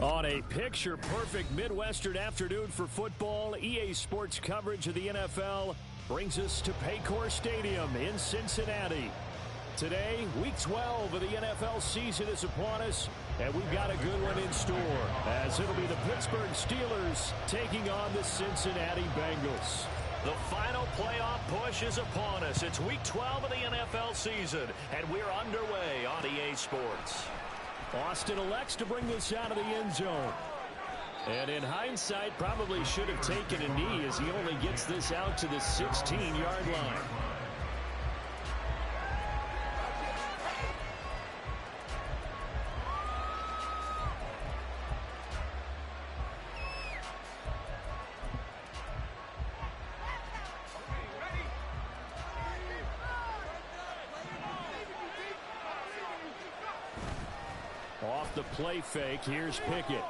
On a picture-perfect Midwestern afternoon for football, EA Sports coverage of the NFL brings us to Paycor Stadium in Cincinnati. Today, Week 12 of the NFL season is upon us, and we've got a good one in store, as it'll be the Pittsburgh Steelers taking on the Cincinnati Bengals. The final playoff push is upon us. It's Week 12 of the NFL season, and we're underway on EA Sports. Austin elects to bring this out of the end zone. And in hindsight, probably should have taken a knee as he only gets this out to the 16-yard line. Off the play fake, here's Pickett.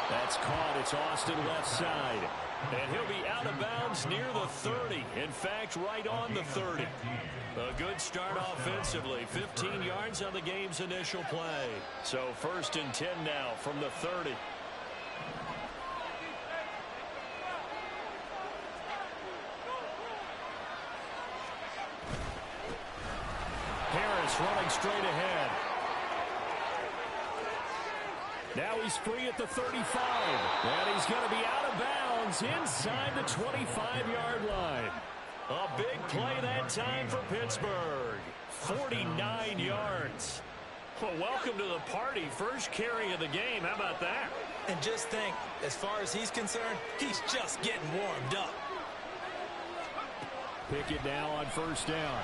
That's caught. It's Austin left side. And he'll be out of bounds near the 30. In fact, right on the 30. A good start offensively. 15 yards on the game's initial play. So 1st and 10 now from the 30. Harris running straight ahead. Now he's free at the 35. And he's going to be out of bounds inside the 25-yard line. A big play that time for Pittsburgh. 49 yards. Well, welcome to the party. First carry of the game. How about that? And just think, as far as he's concerned, he's just getting warmed up. Pickett now on 1st down.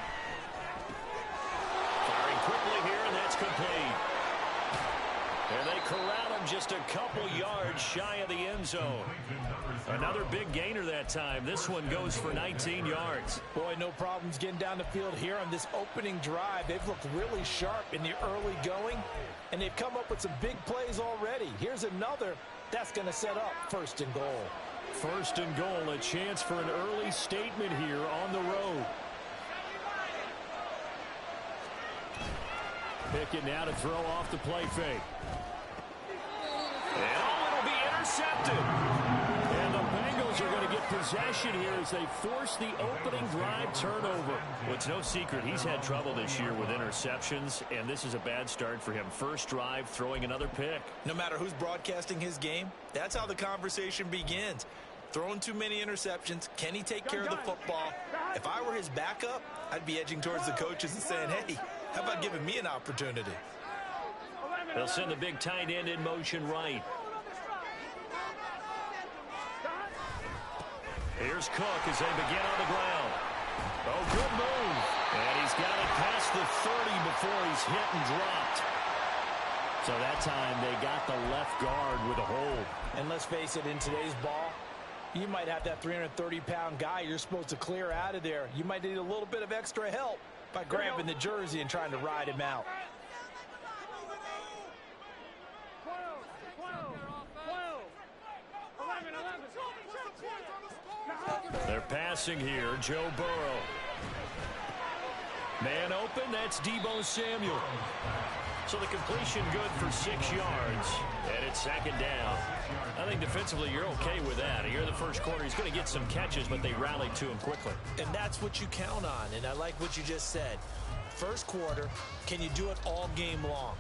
Firing quickly here, and that's complete. And they corral him just a couple yards shy of the end zone. Another big gainer that time. This one goes for 19 yards. Boy, no problems getting down the field here on this opening drive. They've looked really sharp in the early going, and they've come up with some big plays already. Here's another that's going to set up 1st and goal. 1st and goal, a chance for an early statement here on the road. Pickett now to throw off the play fake. And it'll be intercepted. And the Bengals are going to get possession here as they force the opening drive turnover. Well, it's no secret he's had trouble this year with interceptions, and this is a bad start for him. First drive, throwing another pick. No matter who's broadcasting his game, that's how the conversation begins. Throwing too many interceptions. Can he take care of the football? If I were his backup, I'd be edging towards the coaches and saying, hey, how about giving me an opportunity? They'll send the big tight end in motion right. Here's Cook as they begin on the ground. Oh, good move. And he's got it past the 30 before he's hit and dropped. So that time they got the left guard with a hold. And let's face it, in today's ball, you might have that 330-pound guy you're supposed to clear out of there. You might need a little bit of extra help by grabbing the jersey and trying to ride him out. They're passing here. Joe Burrow. Man open. That's Deebo Samuel. So the completion good for 6 yards. And it's 2nd down. I think defensively you're okay with that. Here in the first quarter, he's going to get some catches, but they rallied to him quickly. And that's what you count on. And I like what you just said. First quarter, can you do it all game long?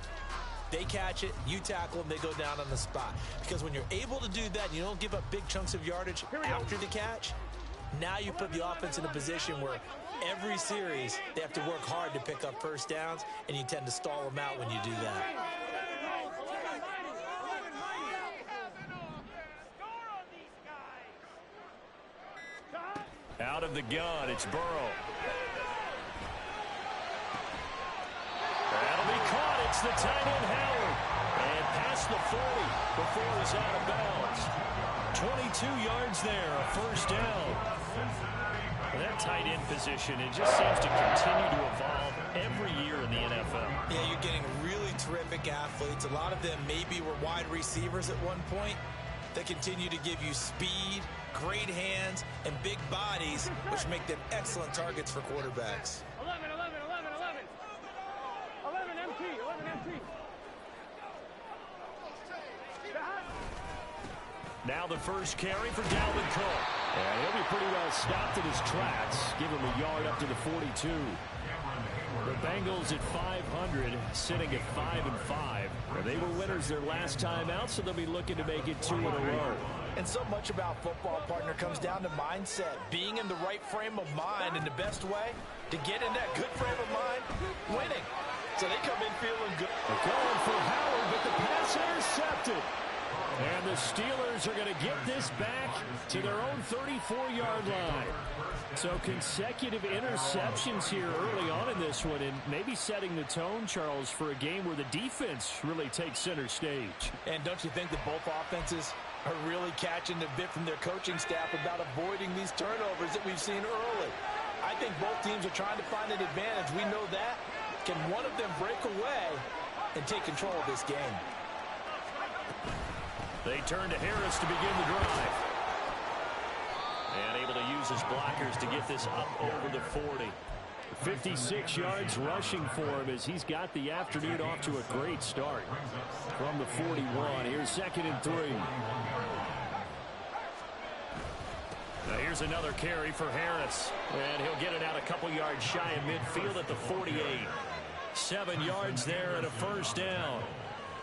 They catch it, you tackle them, they go down on the spot. Because when you're able to do that, you don't give up big chunks of yardage after the catch. Now you put the offense in a position where every series they have to work hard to pick up 1st downs, and you tend to stall them out when you do that. Out of the gun, it's Burrow. That'll be caught. It's the tight end, Howard. And past the 40 before he's out of bounds. 22 yards there, a 1st down. That tight end position, it just seems to continue to evolve every year in the NFL. Yeah, you're getting really terrific athletes. A lot of them maybe were wide receivers at one point. They continue to give you speed, great hands, and big bodies, which make them excellent targets for quarterbacks. 11 MT. Now the first carry for Dalvin Cook. And he'll be pretty well stopped in his tracks. Give him a yard up to the 42. The Bengals at 500, sitting at 5-5. They were winners their last time out, so they'll be looking to make it 2 in a row. And so much about football, partner, comes down to mindset. Being in the right frame of mind, and the best way to get in that good frame of mind, winning. So they come in feeling good. They're going for Howard, but the pass intercepted. And the Steelers are going to get this back to their own 34-yard line. So consecutive interceptions here early on in this one, and maybe setting the tone, Charles, for a game where the defense really takes center stage. And don't you think that both offenses are really catching the bit from their coaching staff about avoiding these turnovers that we've seen early? I think both teams are trying to find an advantage. We know that. Can one of them break away and take control of this game? They turn to Harris to begin the drive. And able to use his blockers to get this up over the 40. 56 yards rushing for him as he's got the afternoon off to a great start. From the 41, here's 2nd and 3. Now here's another carry for Harris. And he'll get it out a couple yards shy of midfield at the 48. 7 yards there and a first down.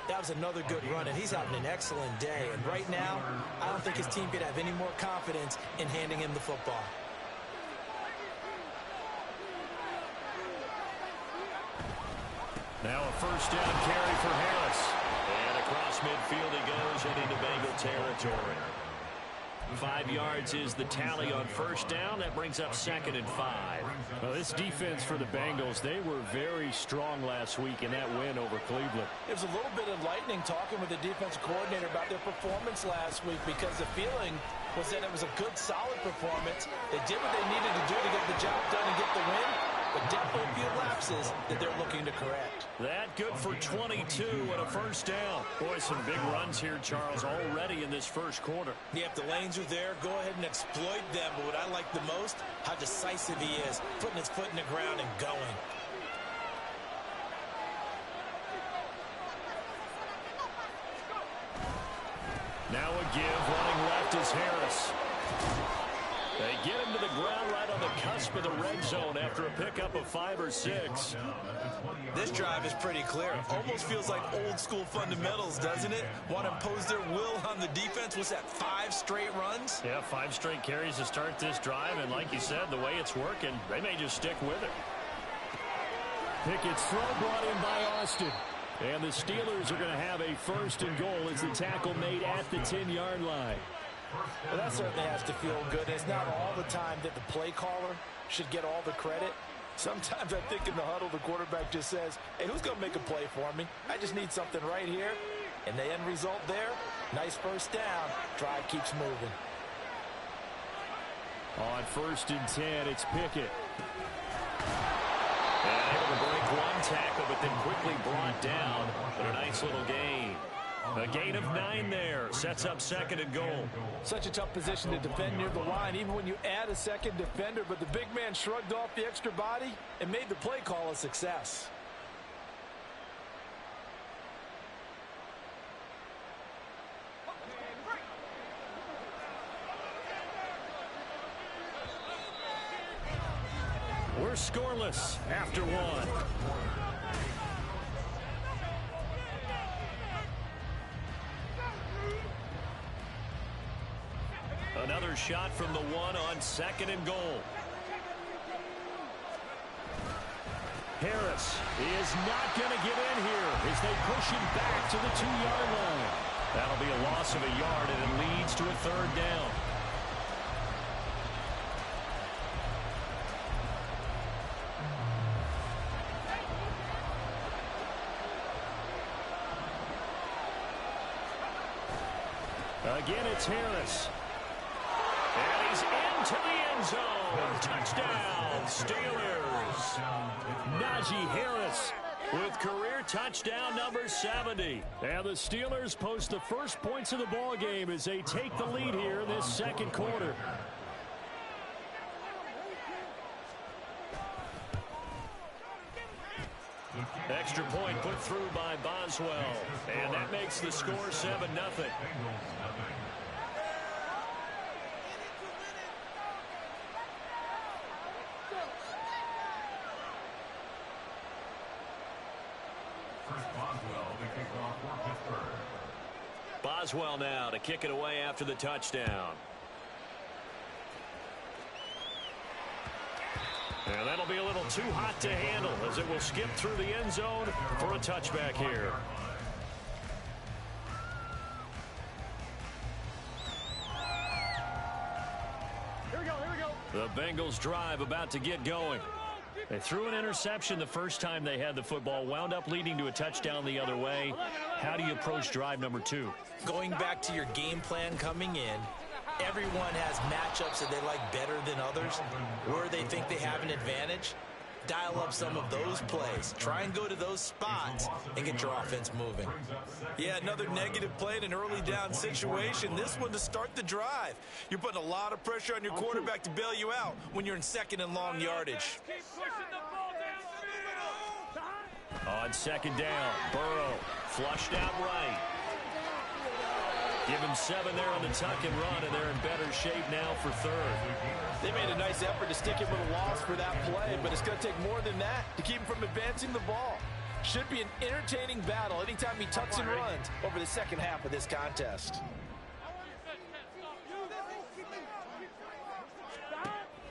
That was another good run, and he's having an excellent day. And right now, I don't think his team could have any more confidence in handing him the football. Now a first down carry for Harris. And across midfield he goes and into Bengal territory. 5 yards is the tally on first down. That brings up 2nd and 5. Well, this defense for the Bengals, they were very strong last week in that win over Cleveland. It was a little bit enlightening talking with the defensive coordinator about their performance last week, because the feeling was that it was a good, solid performance. They did what they needed to do to get the job done and get the win, but definitely a few lapses that they're looking to correct. That good for 22 and a first down. Boy, some big runs here, Charles, already in this first quarter. Yeah, if the lanes are there, go ahead and exploit them. But what I like the most, how decisive he is, putting his foot in the ground and going. Now a give, running left is Harris. They get him to the ground right on the cusp of the red zone after a pickup of 5 or 6. This drive is pretty clear. Almost feels like old school fundamentals, doesn't it? Want to impose their will on the defense. What's that, 5 straight runs? Yeah, 5 straight carries to start this drive, and like you said, the way it's working, they may just stick with it. Pickett's throw brought in by Austin. And the Steelers are going to have a 1st and goal as the tackle made at the 10-yard line. Well, that certainly has to feel good. It's not all the time that the play caller should get all the credit. Sometimes I think in the huddle, the quarterback just says, hey, who's going to make a play for me? I just need something right here. And the end result there, nice first down. Drive keeps moving. On 1st and 10, it's Pickett. And able to break one tackle, but then quickly brought down. But a nice little gain. A gain of 9 there. Sets up 2nd and goal. Such a tough position to defend near the line, even when you add a second defender. But the big man shrugged off the extra body and made the play call a success. We're scoreless after 1. Another shot from the 1 on 2nd and goal. Harris is not going to get in here as they push him back to the 2-yard line. That'll be a loss of a yard, and it leads to a 3rd down. Again, it's Harris. And he's into the end zone. Touchdown, Steelers. Najee Harris with career touchdown number 70. And the Steelers post the first points of the ball game as they take the lead here in this second quarter. Extra point put through by Boswell. And that makes the score 7-0. Boswell now to kick it away after the touchdown. And that'll be a little too hot to handle as it will skip through the end zone for a touchback here. Here we go. The Bengals drive about to get going. They threw an interception the first time they had the football, wound up leading to a touchdown the other way. How do you approach drive number 2? Going back to your game plan coming in, everyone has matchups that they like better than others, where they think they have an advantage. Dial up some of those plays. Try and go to those spots and get your offense moving. Yeah, another negative play in an early down situation. This one to start the drive. You're putting a lot of pressure on your quarterback to bail you out when you're in second and long yardage. On second down, Burrow flushed out right. Give him 7 there on the tuck and run, and they're in better shape now for third. They made a nice effort to stick him with a loss for that play, but it's going to take more than that to keep him from advancing the ball. Should be an entertaining battle anytime he tucks and runs over the second half of this contest.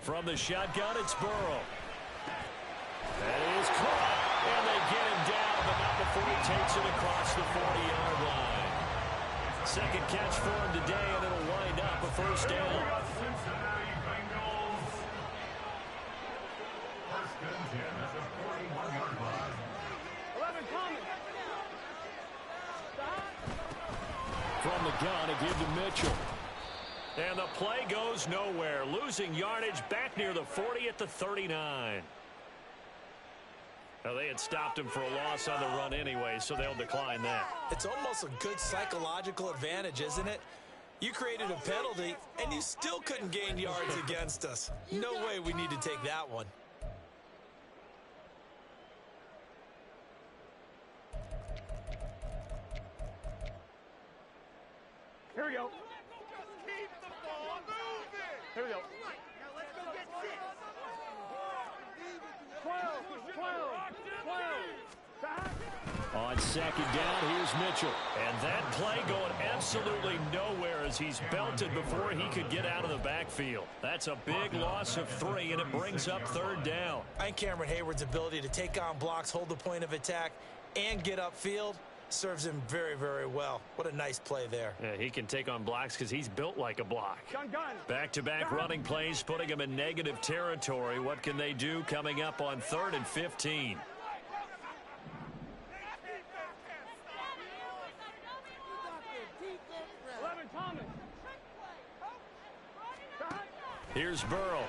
From the shotgun, it's Burrow. That is caught, and they get him down, but not before he takes it across the 40-yard line. Second catch for him today, and it'll wind up a first down. From the gun, a give to Mitchell. And the play goes nowhere. Losing yardage back near the 40 at the 39. Now, they had stopped him for a loss on the run anyway, so they'll decline that. It's almost a good psychological advantage, isn't it? You created a penalty, and you still couldn't gain yards against us. No way we need to take that one. Here we go. Here we go. 12. On second down, here's Mitchell. And that play going absolutely nowhere as he's belted before he could get out of the backfield. That's a big loss of 3, and it brings up third down. I think Cameron Hayward's ability to take on blocks, hold the point of attack, and get upfield serves him very, very well. What a nice play there. Yeah, he can take on blocks because he's built like a block. Back-to-back running plays putting him in negative territory. What can they do coming up on 3rd and 15? Here's Burrow.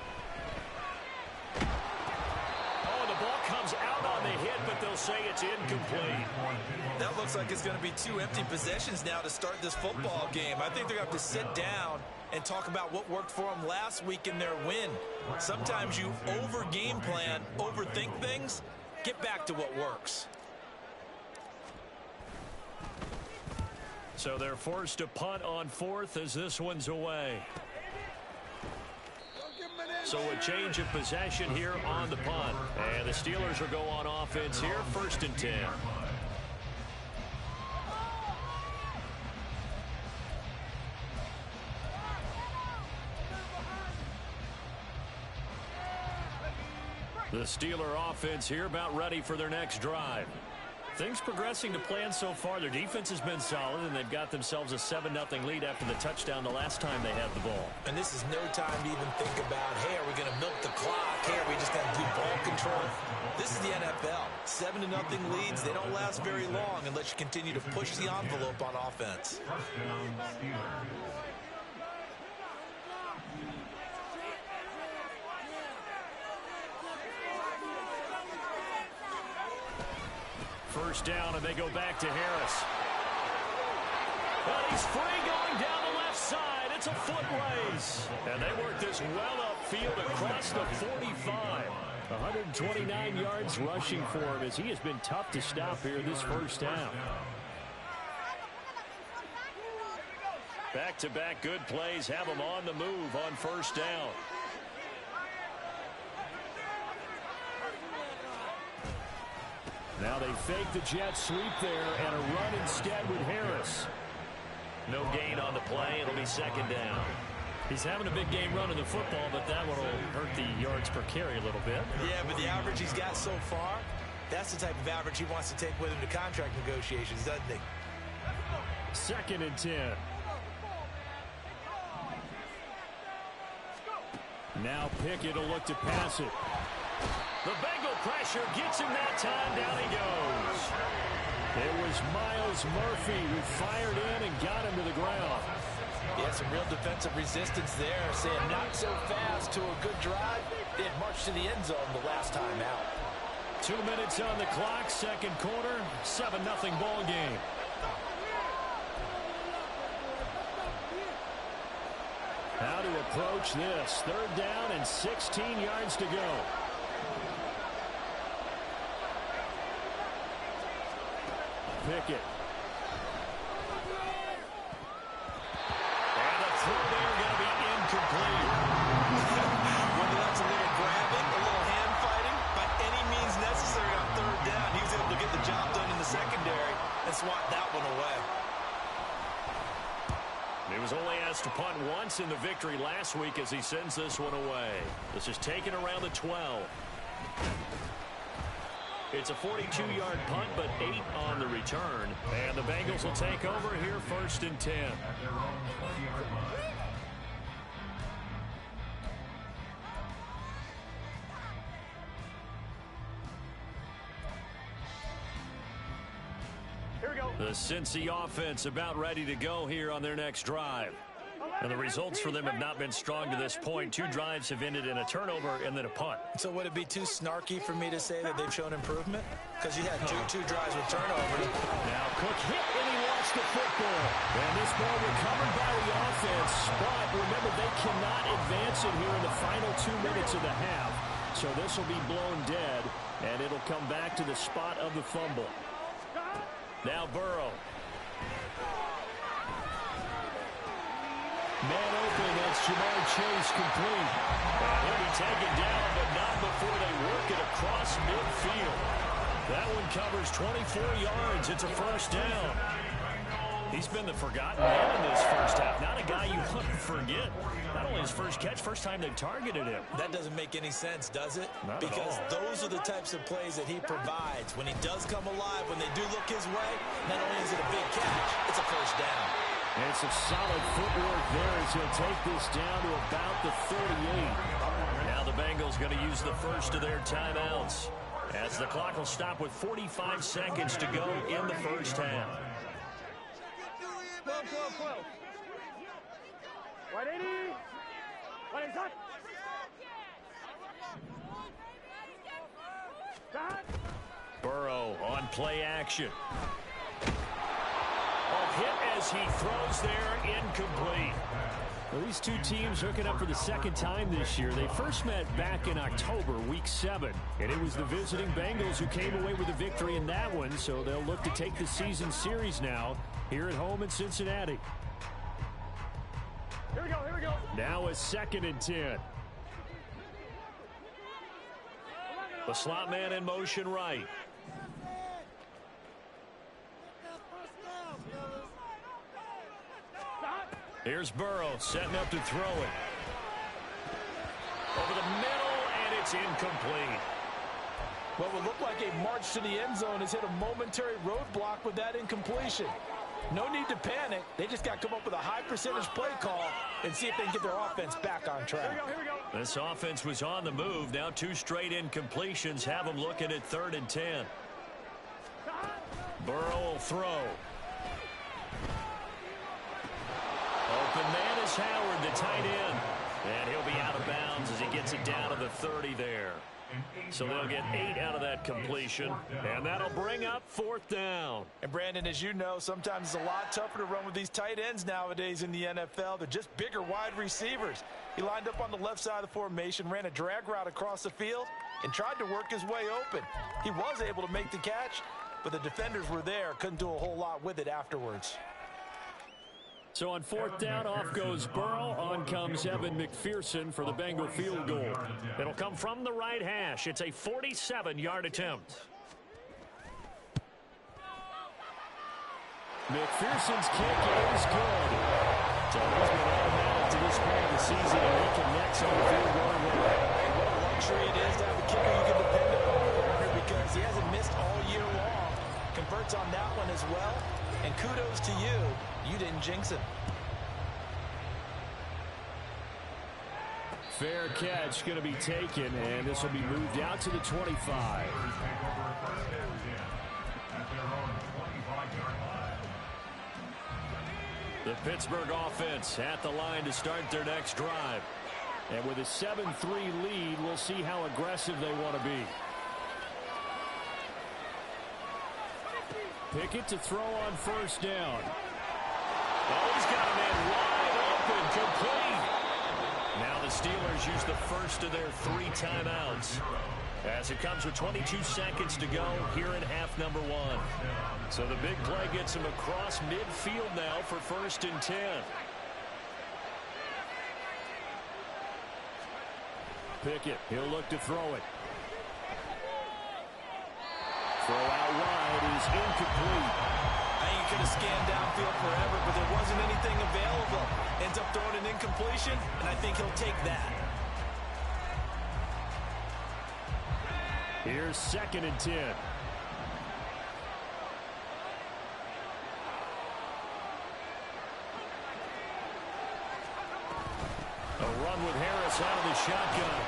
Oh, the ball comes out on the hit, but they'll say it's incomplete. That looks like it's going to be 2 empty possessions now to start this football game. I think they're going to have to sit down and talk about what worked for them last week in their win. Sometimes you over-game plan, overthink things. Get back to what works. So they're forced to punt on 4th as this one's away. So a change of possession here on the punt. And the Steelers will go on offense here, 1st and 10. The Steeler offense here about ready for their next drive. Things progressing to plan so far. Their defense has been solid, and they've got themselves a 7-0 lead after the touchdown the last time they had the ball. And this is no time to even think about, hey, are we going to milk the clock? Hey, are we just going to do ball control? This is the NFL. 7-0 leads, they don't last very long unless you continue to push the envelope on offense. first down, and they go back to Harris. But he's free going down the left side. It's a foot race. And they work this well upfield across the 45. 129 yards rushing for him as he has been tough to stop here this first down. Back-to-back good plays have him on the move on first down. Now they fake the jet sweep there and a run instead with Harris. No gain on the play. It'll be second down. He's having a big game running the football, but that one will hurt the yards per carry a little bit. Yeah, but the average he's got so far, that's the type of average he wants to take with him to contract negotiations, doesn't he? 2nd and 10. Now Pickett will look to pass it. The Bengal pressure gets him that time. Down he goes. It was Miles Murphy who fired in and got him to the ground. Yeah, some real defensive resistance there, saying not so fast to a good drive. They had marched to the end zone the last time out. 2 minutes on the clock, second quarter, 7-0 ball game. How to approach this? 3rd down and 16 yards to go. Pickett. And the throw there going to be incomplete. Whether that's a little grabbing, a little hand fighting, by any means necessary on 3rd down, he was able to get the job done in the secondary and swat that one away. He was only asked to punt once in the victory last week as he sends this one away. This is taken around the 12. It's a 42-yard punt, but 8 on the return. And the Bengals will take over here 1st and 10. Here we go. The Cincy offense about ready to go here on their next drive. And the results for them have not been strong to this point. 2 drives have ended in a turnover and then a punt. So would it be too snarky for me to say that they've shown improvement? Because you had two drives with turnovers. Now Cook hit and he lost the football. And this ball recovered by the offense. But remember, they cannot advance it here in the final 2 minutes of the half. So this will be blown dead, and it'll come back to the spot of the fumble. Now Burrow. Man open, that's Jamar Chase complete. He'll be taken down, but not before they work it across midfield. That one covers 24 yards. It's a first down. He's been the forgotten man in this first half. Not a guy you want to forget. Not only his first catch, first time they've targeted him. That doesn't make any sense, does it? Not because at all. those are the types of plays that he provides. When he does come alive, when they do look his way, not only is it a big catch, it's a first down. And some solid footwork there as he'll take this down to about the 38. Now the Bengals going to use the first of their timeouts as the clock will stop with 45 seconds to go in the first half. 12, 12, 12. 180. 180. Burrow on play action. Hit as he throws there, incomplete. Well, these two teams hooking up for the second time this year. They first met back in October, week 7. And it was the visiting Bengals who came away with a victory in that one. So they'll look to take the season series now here at home in Cincinnati. Here we go, here we go. Now a 2nd and 10. The slot man in motion right. Here's Burrow setting up to throw it. Over the middle, and it's incomplete. What would look like a march to the end zone has hit a momentary roadblock with that incompletion. No need to panic. They just got to come up with a high percentage play call and see if they can get their offense back on track. Here we go, here we go. This offense was on the move. Now 2 straight incompletions have them looking at 3rd and 10. Burrow will throw. Open man is Howard, the tight end. And he'll be out of bounds as he gets it down to the 30 there. So they'll get 8 out of that completion, and that'll bring up 4th down. And Brandon, as you know, sometimes it's a lot tougher to run with these tight ends nowadays in the NFL. They're just bigger wide receivers. He lined up on the left side of the formation, ran a drag route across the field, and tried to work his way open. He was able to make the catch, but the defenders were there, couldn't do a whole lot with it afterwards. So on 4th down, off goes Burrow. On comes Evan McPherson for the Bengal field goal. It'll come from the right hash. It's a 47-yard attempt. McPherson's kick is good. So he's been automatic to this point of the season, and he connects on the field goal. What a luxury it is to have a kicker you can depend upon, because he hasn't missed all year long. Converts on that one as well. And kudos to you. You didn't jinx him. Fair catch going to be taken, and this will be moved out to the 25. The Pittsburgh offense at the line to start their next drive. And with a 7-3 lead, we'll see how aggressive they want to be. Pickett to throw on 1st down. Oh, he's got a man wide open, complete. Now the Steelers use the first of their 3 timeouts, as it comes with 22 seconds to go here in half number 1. So the big play gets him across midfield now for 1st and 10. Pickett, he'll look to throw it. Throw out wide is incomplete. I think he could have scanned downfield forever, but there wasn't anything available. Ends up throwing an incompletion, and I think he'll take that. Here's 2nd and 10. A run with Harris out of the shotgun.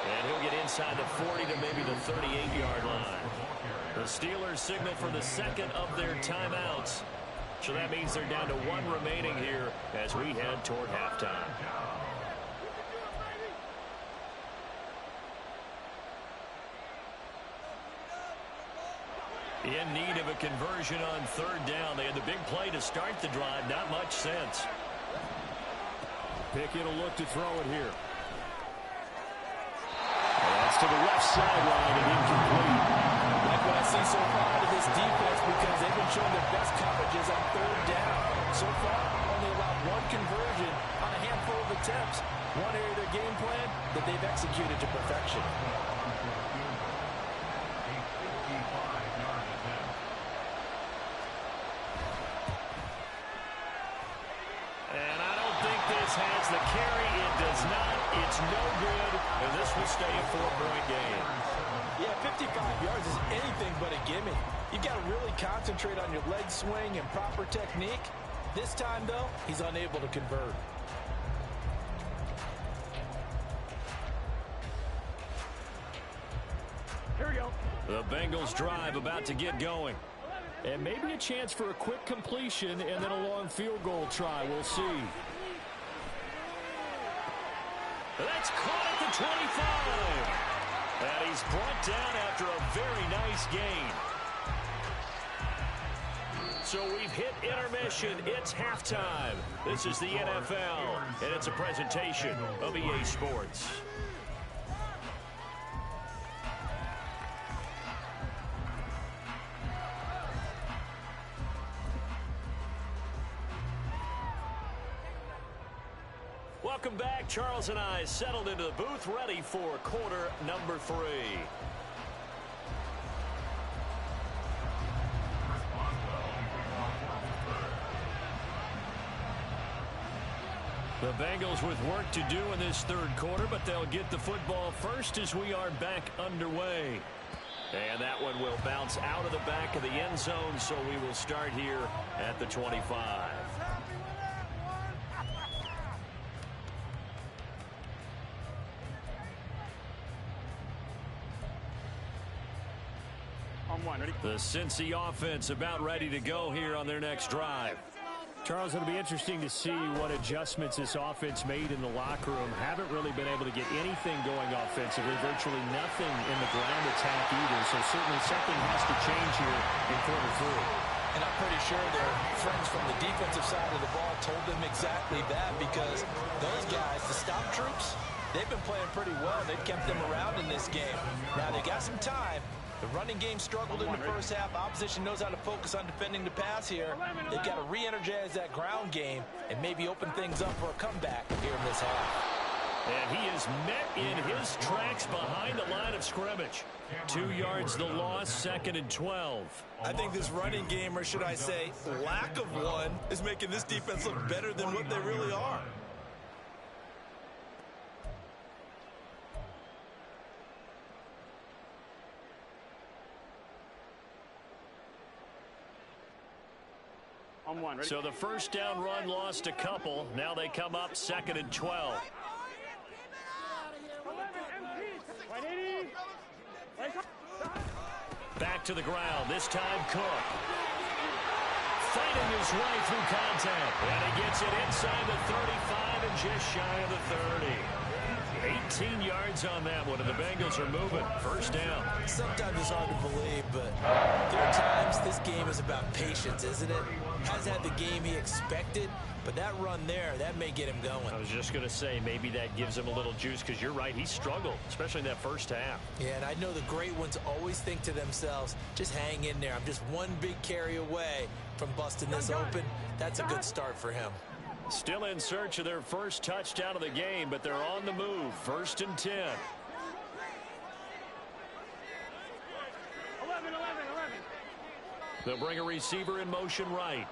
And he'll get inside the 40 to maybe the 38-yard line. The Steelers signal for the 2nd of their timeouts. So that means they're down to 1 remaining here as we head toward halftime. In need of a conversion on 3rd down. They had the big play to start the drive. Not much sense. Pickett will look to throw it here. That's to the left sideline and incomplete. Like what I see so far out of this defense, because they've been showing their best coverages on 3rd down. So far, only allowed 1 conversion on a handful of attempts. One area of their game plan that they've executed to perfection. And I don't think this has the carry. It does not. It's no good. And this will stay a 4-point game. Yeah, 55 yards is anything but a gimme. You've got to really concentrate on your leg swing and proper technique. This time, though, he's unable to convert. Here we go. The Bengals drive about to get going. And maybe a chance for a quick completion and then a long field goal try. We'll see. That's caught at the 25. And he's brought down after a very nice gain. So we've hit intermission. It's halftime. This is the NFL, and it's a presentation of EA Sports. Welcome back. Charles and I settled into the booth, ready for quarter number 3. The Bengals with work to do in this 3rd quarter, but they'll get the football first as we are back underway. And that one will bounce out of the back of the end zone, so we will start here at the 25. On 1, ready? The Cincy offense about ready to go here on their next drive. Charles, it'll be interesting to see what adjustments this offense made in the locker room. Haven't really been able to get anything going offensively, virtually nothing in the ground attack either. So certainly something has to change here in quarter three. And I'm pretty sure their friends from the defensive side of the ball told them exactly that, because those guys, the stop troops, they've been playing pretty well. They've kept them around in this game. Now they got some time. The running game struggled in the first half. Opposition knows how to focus on defending the pass here. They've got to re-energize that ground game and maybe open things up for a comeback here in this half. And he is met in his tracks behind the line of scrimmage. 2 yards the loss, 2nd and 12. I think this running game, or should I say lack of one, is making this defense look better than what they really are. So the first down run lost a couple. Now they come up 2nd and 12. Back to the ground. This time Cook. Fighting his way through contact. And he gets it inside the 35 and just shy of the 30. 18 yards on that one, and the Bengals are moving. First down. Sometimes it's hard to believe, but there are times this game is about patience, isn't it? Hasn't had the game he expected, but that run there, that may get him going. I was just going to say, maybe that gives him a little juice, because you're right, he struggled, especially in that first half. Yeah, and I know the great ones always think to themselves, just hang in there. I'm just one big carry away from busting this open. That's a good start for him. Still in search of their first touchdown of the game, but they're on the move. 1st and 10. 11. They'll bring a receiver in motion right.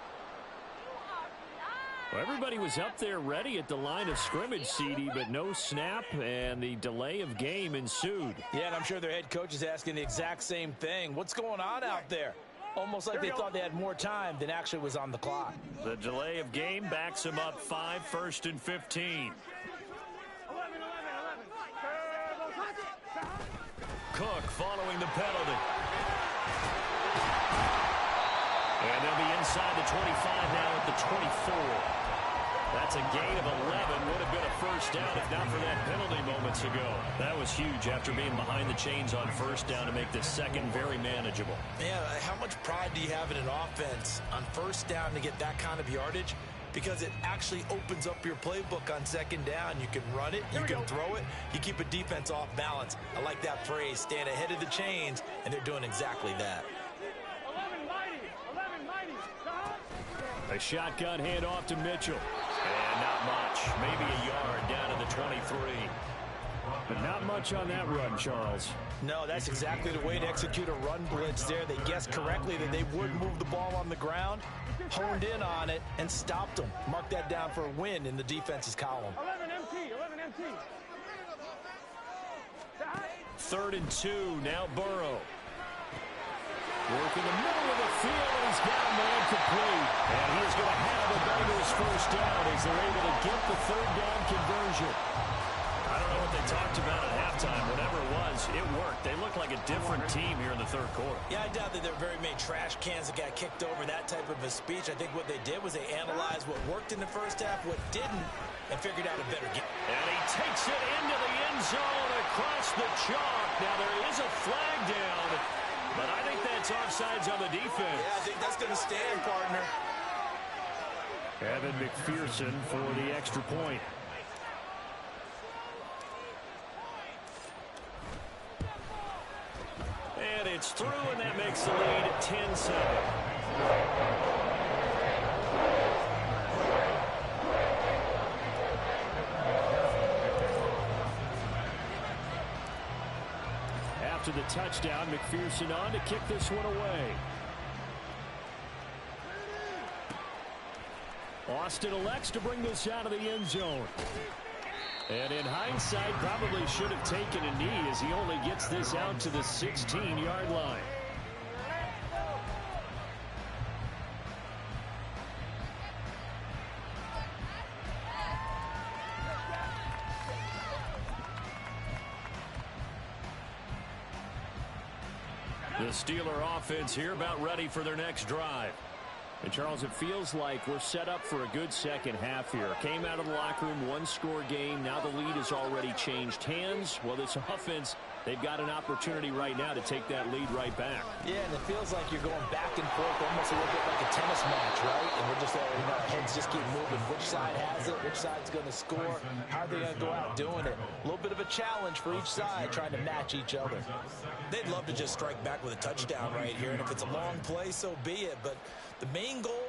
Well, everybody was up there ready at the line of scrimmage, CD, but no snap, and the delay of game ensued. Yeah, and I'm sure their head coach is asking the exact same thing. What's going on out there? Almost like they thought they had more time than actually was on the clock. The delay of game backs him up 5, 1st and 15. 11. Cook following the penalty. And they'll be inside the 25 now at the 24. That's a gain of 11. Would have been a first down if not for that penalty moments ago. That was huge after being behind the chains on first down to make this second very manageable. Yeah, how much pride do you have in an offense on first down to get that kind of yardage? Because it actually opens up your playbook on 2nd down. You can run it, you can throw it, you keep a defense off balance. I like that phrase, stand ahead of the chains, and they're doing exactly that. 11 mighty. A shotgun handoff to Mitchell. And not much. Maybe a yard down to the 23. But not much on that run, Charles. No, that's exactly the way to execute a run blitz there. They guessed correctly that they would move the ball on the ground, honed in on it, and stopped them. Mark that down for a win in the defense's column. 11 MT. 3rd and 2. Now Burrow. Work in the middle of the field, and he's got a man complete. And he is going to have the Bengals first down as they're able to get the 3rd down conversion. I don't know what they talked about at halftime. Whatever it was, it worked. They look like a different team here in the 3rd quarter. Yeah, I doubt that there are very many trash cans that got kicked over, that type of a speech. I think what they did was they analyzed what worked in the first half, what didn't, and figured out a better game. And he takes it into the end zone across the chalk. Now there is a flag down, but I think that's offsides on the defense. Yeah, I think that's going to stand, partner. Evan McPherson for the extra point. And it's through, and that makes the lead 10-7. After the touchdown, McPherson on to kick this one away. Austin elects to bring this out of the end zone. And in hindsight, probably should have taken a knee as he only gets this out to the 16-yard line. The Steeler offense here about ready for their next drive. And, Charles, it feels like we're set up for a good second half here. Came out of the locker room, one-score game. Now the lead has already changed hands. Well, this offense, they've got an opportunity right now to take that lead right back. Yeah, and it feels like you're going back and forth almost a little bit like a tennis match, right? And we're just, our heads just keep moving. Which side has it? Which side's going to score? How are they going to go out doing it? A little bit of a challenge for each side trying to match each other. They'd love to just strike back with a touchdown right here, and if it's a long play, so be it. But the main goal,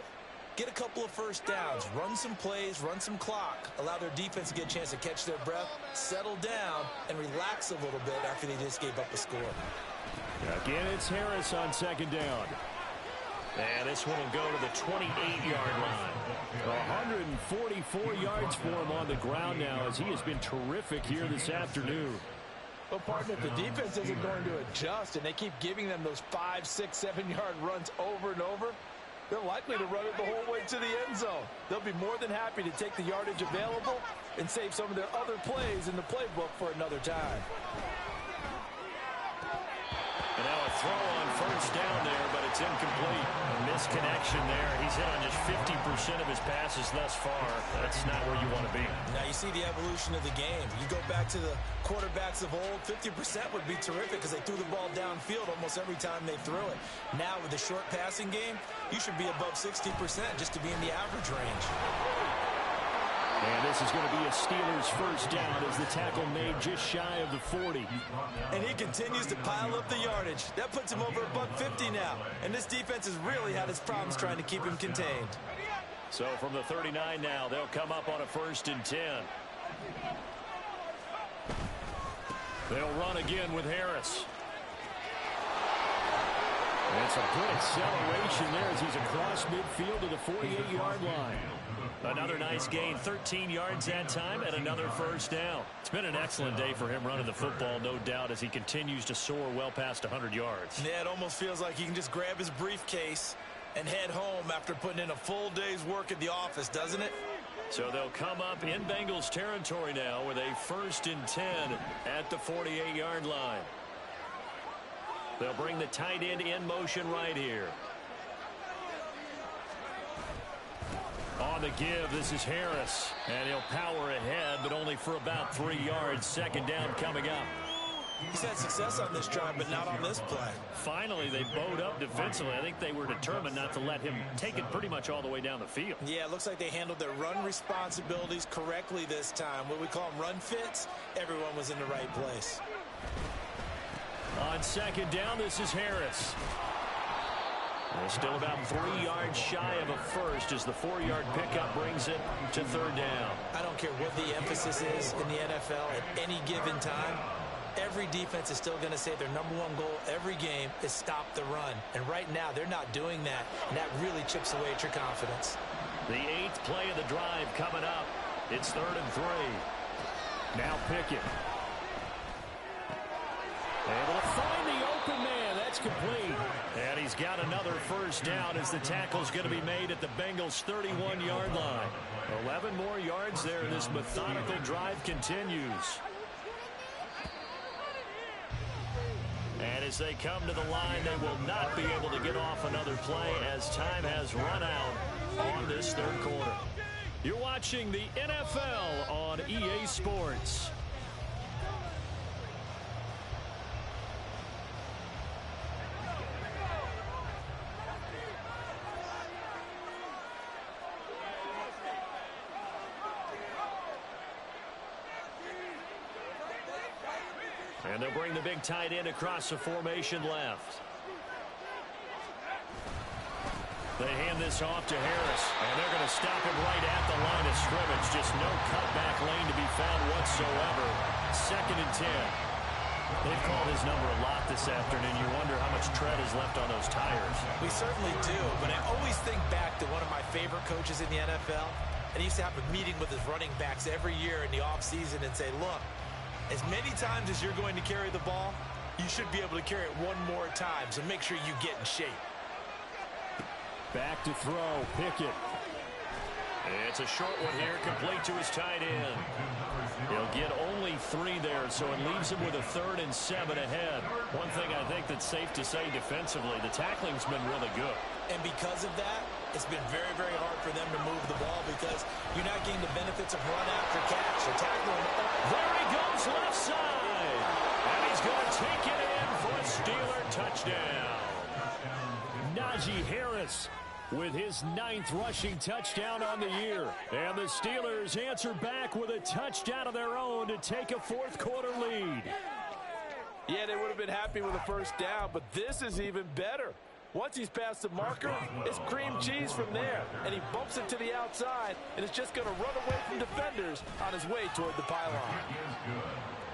get a couple of first downs, run some plays, run some clock, allow their defense to get a chance to catch their breath, settle down, and relax a little bit after they just gave up a score. Again, it's Harris on second down. And this one will go to the 28-yard line. 144 yards for him on the ground now as he has been terrific here this afternoon. Well, partner, if the defense isn't going to adjust and they keep giving them those 5, 6, 7-yard runs over and over, they're likely to run it the whole way to the end zone. They'll be more than happy to take the yardage available and save some of their other plays in the playbook for another time. And now a throw on first down there, but it's incomplete. A misconnection there. He's hit on just 50% of his passes thus far. That's not where you want to be. Now you see the evolution of the game. You go back to the quarterbacks of old, 50% would be terrific because they threw the ball downfield almost every time they threw it. Now with the short passing game, you should be above 60% just to be in the average range. And this is going to be a Steelers first down as the tackle made just shy of the 40. And he continues to pile up the yardage. That puts him over $150 now. And this defense has really had its problems trying to keep him contained. So from the 39 now, they'll come up on a 1st and 10. They'll run again with Harris. And it's a good acceleration there as he's across midfield to the 48-yard line. Another nice gain, 13 yards that time, and another first down. It's been an excellent day for him running the football, no doubt, as he continues to soar well past 100 yards. Yeah, it almost feels like he can just grab his briefcase and head home after putting in a full day's work at the office, doesn't it? So they'll come up in Bengals territory now with a 1st and 10 at the 48-yard line. They'll bring the tight end in motion right here. On the give, this is Harris, and he'll power ahead, but only for about 3 yards. Second down coming up. He's had success on this drive, but not on this play. Finally, they bowed up defensively. I think they were determined not to let him take it pretty much all the way down the field. Yeah, it looks like they handled their run responsibilities correctly this time. What we call them run fits, everyone was in the right place. On second down, this is Harris. They're still about 3 yards shy of a first as the 4-yard pickup brings it to third down. I don't care what the emphasis is in the NFL at any given time. Every defense is still going to say their number one goal every game is stop the run. And right now, they're not doing that, and that really chips away at your confidence. The 8th play of the drive coming up. It's 3rd and 3. Now Pickett. Able to find the open man. That's complete. And he's got another first down as the tackle's going to be made at the Bengals' 31-yard line. 11 more yards there. This methodical drive continues. And as they come to the line, they will not be able to get off another play as time has run out on this third quarter. You're watching the NFL on EA Sports. And they'll bring the big tight end across the formation left. They hand this off to Harris, and they're going to stop him right at the line of scrimmage. Just no cutback lane to be found whatsoever. 2nd and 10. They've called his number a lot this afternoon. You wonder how much tread is left on those tires. We certainly do, but I always think back to one of my favorite coaches in the NFL, and he used to have a meeting with his running backs every year in the offseason and say, look, as many times as you're going to carry the ball, you should be able to carry it one more time, so make sure you get in shape. Back to throw, Pickett. It's a short one here, complete to his tight end. He'll get only 3 there, so it leaves him with a 3rd and 7 ahead. One thing I think that's safe to say defensively, the tackling's been really good. And because of that, it's been very, very hard for them to move the ball because you're not getting the benefits of run after catch. They're tackling. There he goes left side. And he's going to take it in for a Steeler touchdown. Najee Harris with his 9th rushing touchdown on the year. And the Steelers answer back with a touchdown of their own to take a fourth-quarter lead. Yeah, they would have been happy with a first down, but this is even better. Once he's past the marker, it's cream cheese from there. And he bumps it to the outside, and it's just going to run away from defenders on his way toward the pylon.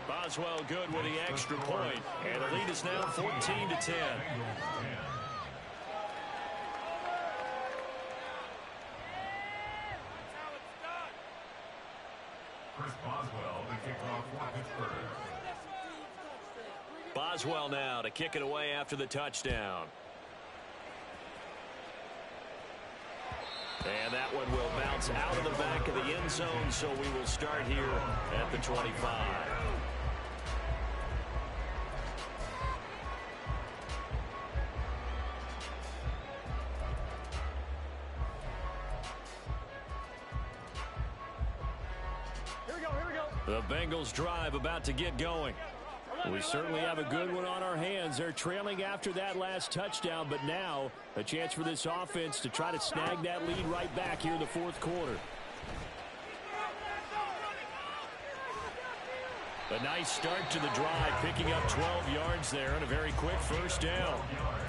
Boswell good with the extra point, and the lead is now 14-10. Chris Boswell, the kickoff for Pittsburgh. Boswell now to kick it away after the touchdown. And that one will bounce out of the back of the end zone, so we will start here at the 25. Here we go. The Bengals drive about to get going. We certainly have a good one on our hands. They're trailing after that last touchdown, but now a chance for this offense to try to snag that lead right back here in the fourth quarter. A nice start to the drive, picking up 12 yards there and a very quick first down.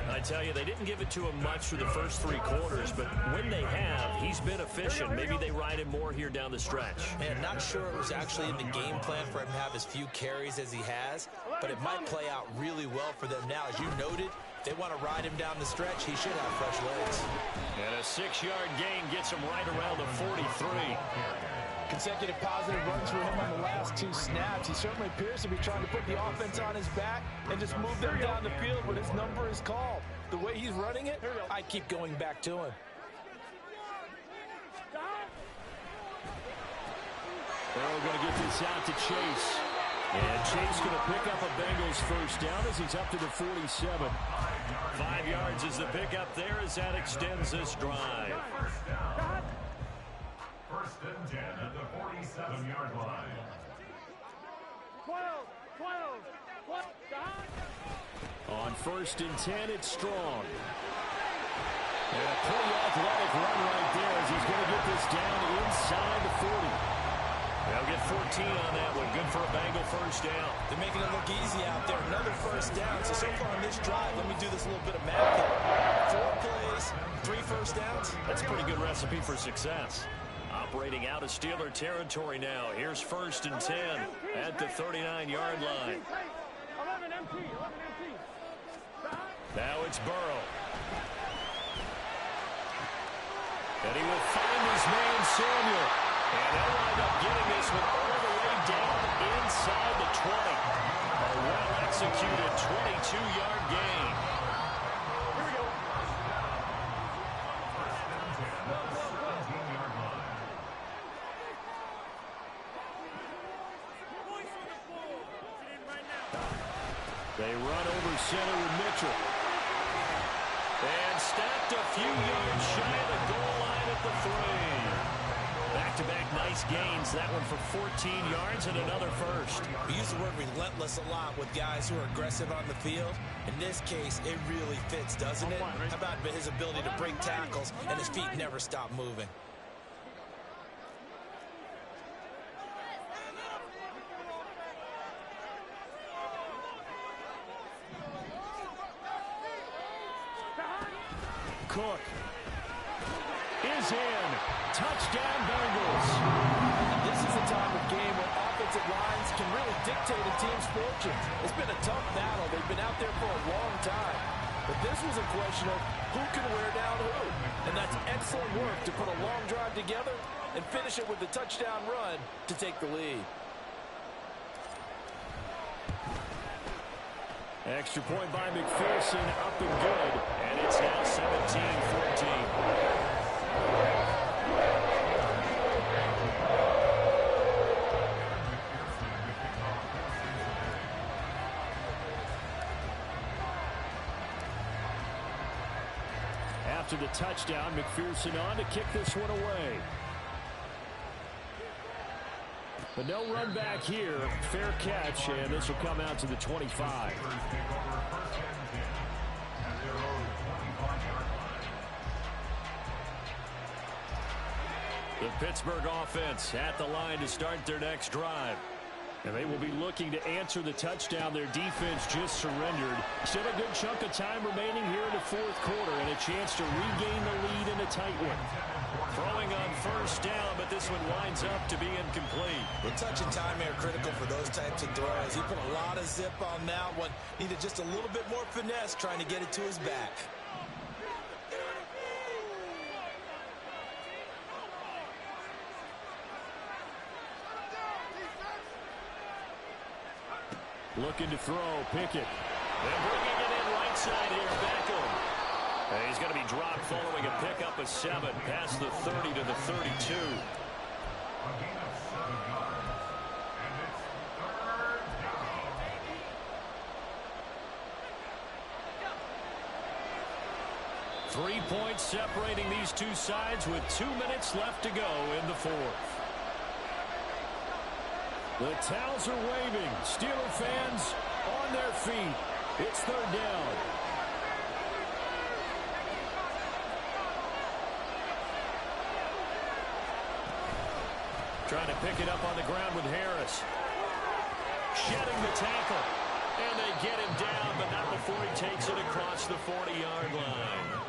I tell you, they didn't give it to him much through the first 3 quarters, but when they have, he's been efficient. Maybe they ride him more here down the stretch. Man, not sure it was actually in the game plan for him to have as few carries as he has, but it might play out really well for them now. As you noted, if they want to ride him down the stretch, he should have fresh legs. And a 6-yard gain gets him right around the 43. Consecutive positive runs for him on the last 2 snaps. He certainly appears to be trying to put the offense on his back and just move them down the field when his number is called. The way he's running it, I keep going back to him. They're going to get this out to Chase. And Chase going to pick up a Bengals first down as he's up to the 47. 5 yards is the pickup there as that extends this drive. First and 10 at the 47-yard line. 12. On first and 10, it's Strong. And a pretty athletic run right there as he's going to get this down inside the 40. They'll get 14 on that one. Good for a Bengal first down. They're making it look easy out there. Another first down. So far on this drive, let me do this little bit of math here. 4 plays, 3 first downs. That's a pretty good recipe for success. Operating out of Steeler territory now. Here's first and 10 at the 39-yard line. 11 empty. Now it's Burrow. And he will find his man Samuel. And they'll wind up getting this one all the way down inside the 20. A well-executed 22-yard gain. Here we go. They run over center with Mitchell. And stacked a few yards shy of the goal line at the 3. Back-to-back nice gains. That one for 14 yards and another first. We use the word relentless a lot with guys who are aggressive on the field. In this case, it really fits, doesn't it? How about his ability to break tackles and his feet never stop moving? Cook is in. Touchdown, Bengals. This is a time of game where offensive lines can really dictate a team's fortunes. It's been a tough battle. They've been out there for a long time. But this was a question of who can wear down who. And that's excellent work to put a long drive together and finish it with a touchdown run to take the lead. Extra point by McPherson, up and good. And it's now 17-14. after the touchdown. McPherson on to kick this one away. But no run back here. Fair catch, and this will come out to the 25. The Pittsburgh offense at the line to start their next drive. And they will be looking to answer the touchdown. Their defense just surrendered. Still a good chunk of time remaining here in the fourth quarter and a chance to regain the lead in a tight one. Throwing on first down, but this one winds up to be incomplete. The touch and time are critical for those types of throws. He put a lot of zip on that one. Needed just a little bit more finesse trying to get it to his back. Looking to throw, Pickett. They're bringing it in right side here, Beckham. And he's going to be dropped following a pickup of 7 past the 30 to the 32. Three points separating these two sides with 2 minutes left to go in the fourth. The towels are waving. Steeler fans on their feet. It's third down. Trying to pick it up on the ground with Harris. Shedding the tackle. And they get him down, but not before he takes it across the 40-yard line.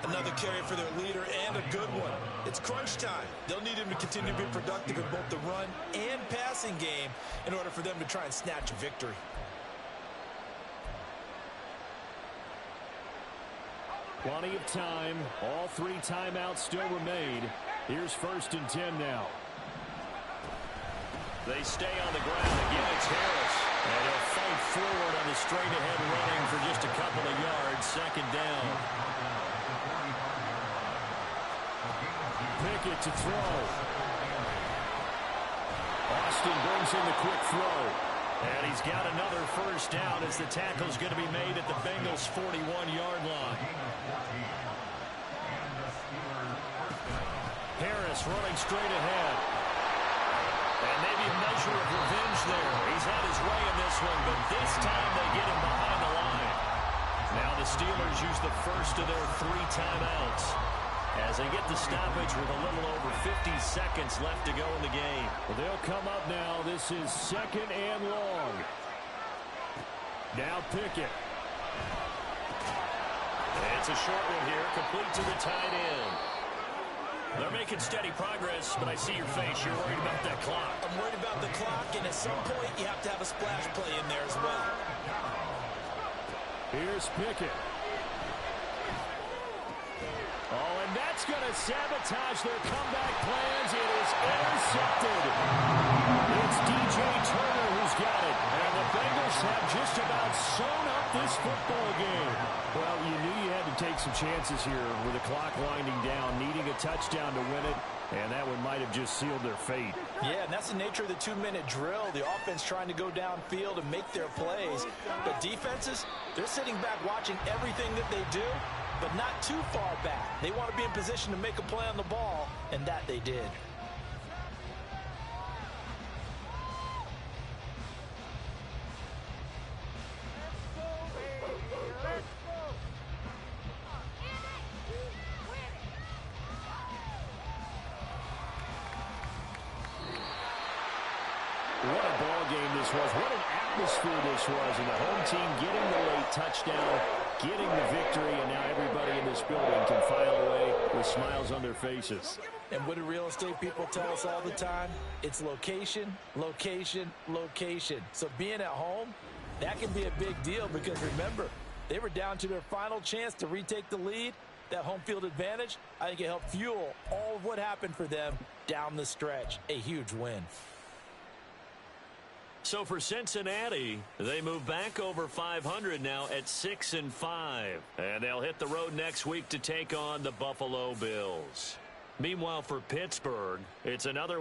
Another carry for their leader and a good one. It's crunch time. They'll need him to continue to be productive in both the run and passing game in order for them to try and snatch a victory. Plenty of time. All 3 timeouts still remain. Here's 1st and 10 now. They stay on the ground. Again, it's Harris. And he'll fight forward on the straight-ahead running for just a couple of yards. Second down. Pickett to throw. Austin brings in the quick throw. And he's got another first down as the tackle's going to be made at the Bengals' 41-yard line. Harris running straight ahead. And maybe a measure of revenge there. He's had his way in this one, but this time they get him behind the line. Now the Steelers use the first of their 3 timeouts as they get the stoppage with a little over 50 seconds left to go in the game. Well, they'll come up now. This is 2nd and long. Now Pickett. It's a short one here, complete to the tight end. They're making steady progress, but I see your face. You're worried about that clock. I'm worried about the clock, and at some point you have to have a splash play in there as well. Here's Pickett. Oh, and that's going to sabotage their comeback plans. It is intercepted. It's DJ Turner who's got it. And the Bengals have just about sewn up this football game. Well, you knew you had to take some chances here with the clock winding down, needing a touchdown to win it. And that one might have just sealed their fate. Yeah, and that's the nature of the 2-minute drill. The offense trying to go downfield and make their plays. But defenses, they're sitting back watching everything that they do, but not too far back. They want to be in position to make a play on the ball, and that they did. What a ball game this was. What an atmosphere this was. And the home team getting the late touchdown, getting the victory, and now everybody in this building can file away with smiles on their faces. And what do real estate people tell us all the time? It's location, location, location. So being at home, that can be a big deal because remember, they were down to their final chance to retake the lead. That home field advantage, I think it helped fuel all of what happened for them down the stretch. A huge win. So for Cincinnati, they move back over 500 now at 6-5. And they'll hit the road next week to take on the Buffalo Bills. Meanwhile, for Pittsburgh, it's another